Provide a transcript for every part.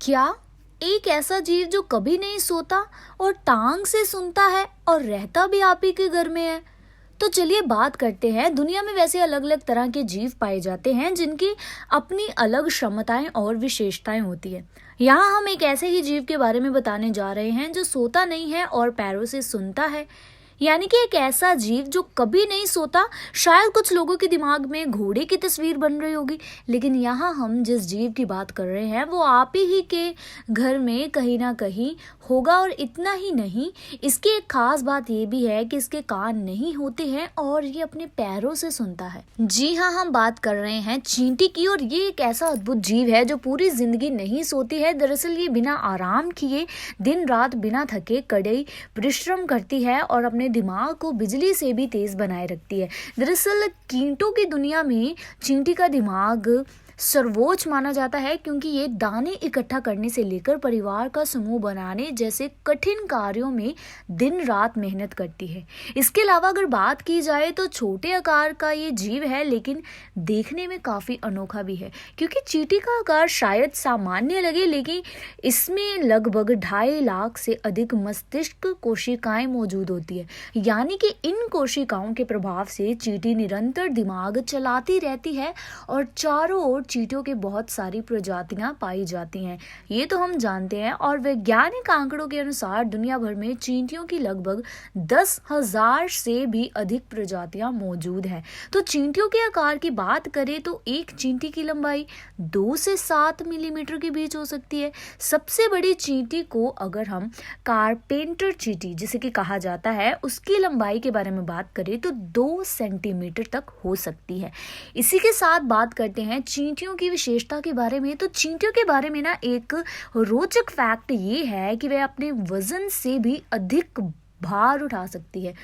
क्या एक ऐसा जीव जो कभी नहीं सोता और टांग से सुनता है और रहता भी आप ही के घर में है। तो चलिए बात करते हैं। दुनिया में वैसे अलग अलग तरह के जीव पाए जाते हैं जिनकी अपनी अलग क्षमताएं और विशेषताएं होती है। यहाँ हम एक ऐसे ही जीव के बारे में बताने जा रहे हैं जो सोता नहीं है और पैरों से सुनता है। यानी कि एक ऐसा जीव जो कभी नहीं सोता। शायद कुछ लोगों के दिमाग में घोड़े की तस्वीर बन रही होगी, लेकिन यहाँ हम जिस जीव की बात कर रहे हैं वो आप ही के घर में कहीं ना कहीं होगा। और इतना ही नहीं, इसकी एक खास बात ये भी है कि इसके कान नहीं होते हैं और ये अपने पैरों से सुनता है। जी हाँ, हम बात कर रहे हैं चींटी की। और ये एक ऐसा अद्भुत जीव है जो पूरी जिंदगी नहीं सोती है। दरअसल ये बिना आराम किए दिन रात बिना थके कड़े परिश्रम करती है और अपने दिमाग को बिजली से भी तेज बनाए रखती है। दरअसल कीटों की दुनिया में चींटी का दिमाग सर्वोच्च माना जाता है, क्योंकि ये दाने इकट्ठा करने से लेकर परिवार का समूह बनाने जैसे कठिन कार्यों में दिन रात मेहनत करती है। इसके अलावा अगर बात की जाए तो छोटे आकार का ये जीव है, लेकिन देखने में काफ़ी अनोखा भी है। क्योंकि चींटी का आकार शायद सामान्य लगे, लेकिन इसमें लगभग 2.5 लाख से अधिक मस्तिष्क कोशिकाएं मौजूद होती है। यानी कि इन कोशिकाओं के प्रभाव से चींटी निरंतर दिमाग चलाती रहती है और चारों ओर चींटियों के बहुत सारी प्रजातियां पाई जाती हैं। ये तो हम जानते हैं। और वैज्ञानिक आंकड़ों के अनुसार दुनिया भर में चींटियों की लगभग 10,000 से भी अधिक प्रजातियां मौजूद हैं। तो चींटियों के आकार की बात करें तो एक चींटी की लंबाई 2 से 7 मिलीमीटर के बीच हो सकती है। सबसे बड़ी चींटी को अगर हम कारपेंटर चींटी जिसे कि कहा जाता है, उसकी लंबाई के बारे में बात करें तो 2 सेंटीमीटर तक हो सकती है। इसी के साथ बात करते हैं चींटियों की विशेषता के बारे में। तो चींटियों के बारे में ना एक रोचक फैक्ट ये है कि वे अपने वजन से भी अधिक भार उठा सकती है।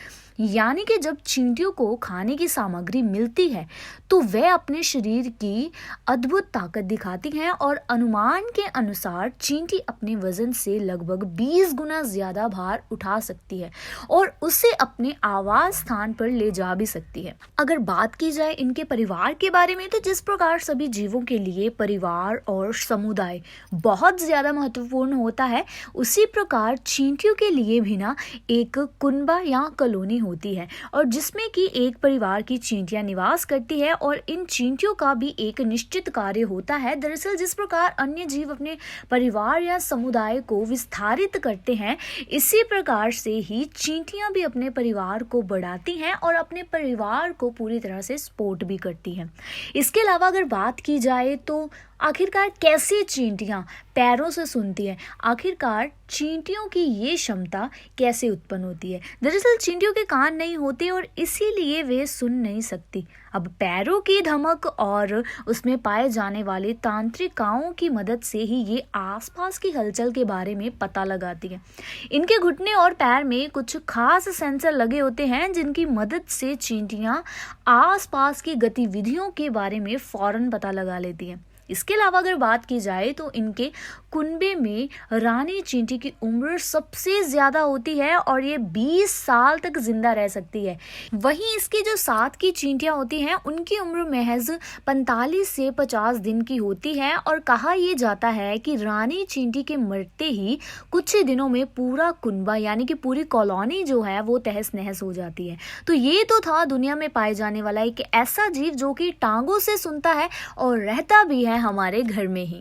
यानी कि जब चींटियों को खाने की सामग्री मिलती है तो वे अपने शरीर की अद्भुत ताकत दिखाती हैं और अनुमान के अनुसार चींटी अपने वजन से लगभग 20 गुना ज्यादा भार उठा सकती है और उसे अपने आवास स्थान पर ले जा भी सकती है। अगर बात की जाए इनके परिवार के बारे में, तो जिस प्रकार सभी जीवों के लिए परिवार और समुदाय बहुत ज्यादा महत्वपूर्ण होता है, उसी प्रकार चींटियों के लिए भी ना एक कुनबा या कॉलोनी होती है, और जिसमें कि एक परिवार की चींटियां निवास करती है और इन चींटियों का भी एक निश्चित कार्य होता है। दरअसल जिस प्रकार अन्य जीव अपने परिवार या समुदाय को विस्तारित करते हैं, इसी प्रकार से ही चींटियां भी अपने परिवार को बढ़ाती हैं और अपने परिवार को पूरी तरह से सपोर्ट भी करती हैं। इसके अलावा अगर बात की जाए तो आखिरकार कैसे चींटियां पैरों से सुनती हैं, आखिरकार चींटियों की ये क्षमता कैसे उत्पन्न होती है। दरअसल चींटियों के कान नहीं होते और इसीलिए वे सुन नहीं सकती। अब पैरों की धमक और उसमें पाए जाने वाले तांत्रिकाओं की मदद से ही ये आसपास की हलचल के बारे में पता लगाती है। इनके घुटने और पैर में कुछ खास सेंसर लगे होते हैं जिनकी मदद से चींटियां आसपास की गतिविधियों के बारे में फौरन पता लगा लेती हैं। इसके अलावा अगर बात की जाए तो इनके कुनबे में रानी चींटी की उम्र सबसे ज्यादा होती है और ये 20 साल तक जिंदा रह सकती है। वहीं इसकी जो साथ की चींटियां होती हैं उनकी उम्र महज 45 से 50 दिन की होती है। और कहा यह जाता है कि रानी चींटी के मरते ही कुछ ही दिनों में पूरा कुनबा यानी कि पूरी कॉलोनी जो है वो तहस नहस हो जाती है। तो ये तो था दुनिया में पाए जाने वाला एक ऐसा जीव जो कि टांगों से सुनता है और रहता भी है हमारे घर में ही।